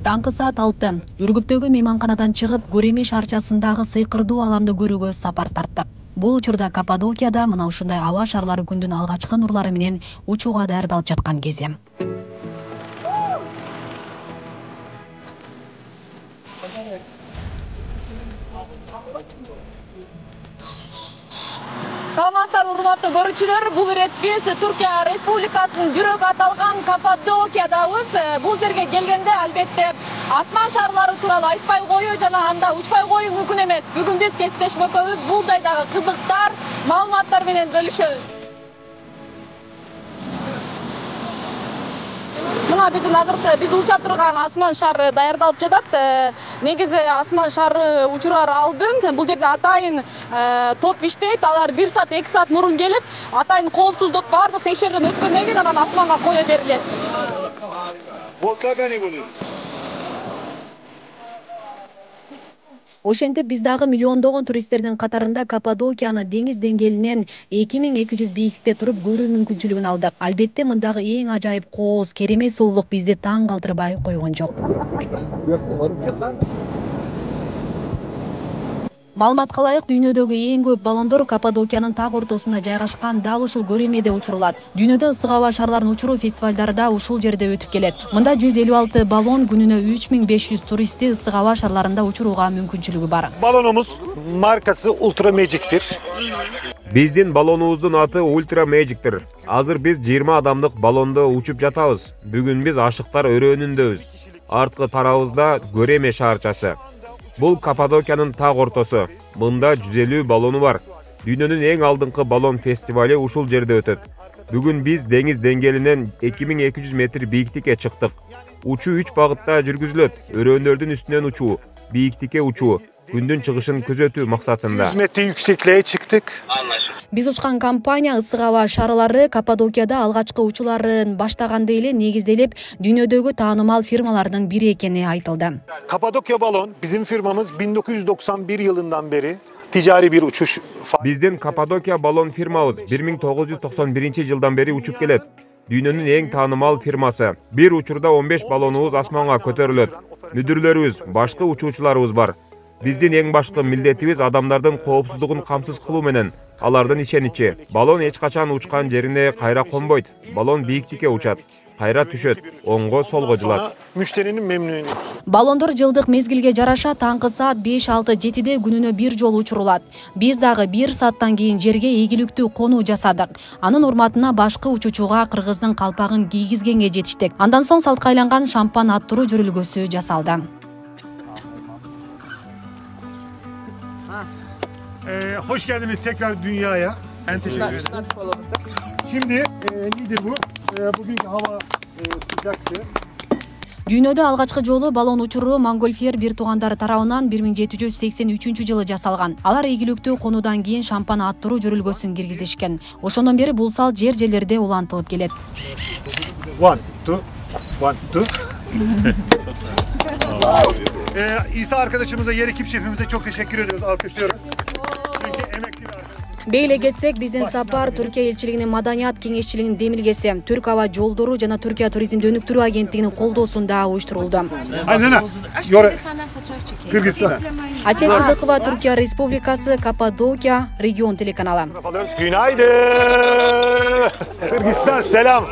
Таңкы саат 6 Үргүптөгү мейманканадан чыгып, Гөреме шаарчасындагы сыйкырдуу аламды көрүүгө сапар тарттык. Бул учурда Каппадокияда мына ушундай аба шарлары күндүн алгачкы нурлары менен учууга даярдалып жаткан кези. Саламатсыздар, урматтуу көрүүчүлөр. Бул ирет биз Түркия Республикасынын жүрөгү аталган Каппадокиядабыз. Бул жерге келгенде албетте асман шарлары тууралуу айтпай коюу жана анда учпай коюу мүмкүн эмес. Бүгүн биз кесиптешим бул жайдагы кызыктар, маалыматтар менен бөлүшөбүз. Мына биздин азыркы биз учап турган асман шары даярдалып жатат. Негизи асман шары учурар алдын бул жерде атайын топ иштейт. Алар 1 саат 2 саат мурун келип, атайын коопсуздук баардык текшерүүдөн өткөндөн кийин анан асманга кое берилет. Ошентип биз дагы миллиондогон туристтердин катарында Каппадокияны деңиз деңгээлинен 2200 бийиктикте туруп көрүү мүмкүнчүлүгүн алдык. Албетте мындагы эң ажайып кооз, керемет сулуулук бизди таң калтырбай койгон жок. Маалыматка ылайык, дүйнөдөгү эң көп баллондор Каппадокиянын так ортосунда жайгашкан дал ушул Гөремеде учурулат. Дүйнөдө ысык аба шарларын учуруу фестивалдары да ушул жерде өтүп келет. Мында 156 баллон күнүнө 3500 туристти ысык аба шарларында учурууга мүмкүнчүлүгү бар. Balonumuz markası Ultra Magic'tir. Биздин баллонубуздун аты Ultra Magic'tir. Азыр биз 20 адамдык баллондо учуп жатабыз. Бүгүн биз ашыктар өрөөнүндөбүз. Арткы тарабыбызда Гөреме шаарчасы. Бул Каппадокиянын так ортосу. Мында 150 баллону бар. Дүйнөнүн эң алдыңкы баллон фестивали ушул жерде өтөт. Бүгүн биз деңиз деңгээлинен 2200 метр бийиктикке чыктык. Учуу 3 багытта жүргүзүлөт. Өрөөнөрдүн үстүнөн учуу, бийиктикке учуу, күндүн чыгышын күзөтүү максатында. 100 metre yüksekliğe çıktık. Биз учкан компания ысык аба шарылары Каппадокияда алгачкы учууларын баштаганда эле негизделип, дүйнөдөгү таанымал фирмалардын бири экени айтылды. Kapadokya Balon bizim firmamız 1991 yılından beri ticari bir uçuş. Биздин Каппадокия баллон фирмабыз 1991 жылдан бери учуп келет. Дүйнөнүн эң таанымал фирмасы. Бир учурда 15 баллонубуз асманга көтөрүлөт. Мүдүрлөрүбүз, башкы учуучуларыбыз бар. Биздин эң башкы милдетибиз адамдардын коопсуздугун камсыз кылуу менен алардын ишеничи. Баллон эч качан учкан жерине кайра конбойт. Баллон бийиктикке учат, кайра түшөт, оңго солго жылат. Müşterinin memnuniyeti. Баллондор жылдык мезгилге жараша таңкы саат 5-6-7 күнүнө бир жолу учурулат. Биз дагы 1 сааттан кийин жерге ийгиликтүү конуу жасадык. Анын урматына башкы учуучуга кыргыздын калпагын кийгизгенге жетиштик. Андан соң салтка айланган шампан аттыруу жүрүлгөсү жасалды. Hoş geldiniz tekrar dünyaya. Ben teşekkür ederim. Şimdi nedir bu? Bugünkü hava sıcaktı. Дүйнөдө алгачкы жолу баллон учуруу Монгольфьер бир туугандары тарабынан 1783 жасалган. Алар ийгиликтүү конуудан кийин шампан аттыруу жүрүлгөсүн киргизишкен. Ошондон бери бул сал жер-жерлерде улантылып келет. 1, 2. İsa arkadaşımıza, yer ekip şefimize çok teşekkür ediyoruz. Alkışlıyoruz. Çünkü emekli bir arkadaş. Бейле кетсек, биздин сапар Түркия элчилигинин маданият кеңешчилигинин демилгеси, Түрк аба жолдору жана Түркия туризмди өнүктүрүү агенттигинин колдоосунда уюштурулду. Aynen. Kırgızistan. Асия Сыдыкова, Түркия Республикасы, Каппадокия, регион телеканалы. Günaydın. Kırgızistan selam.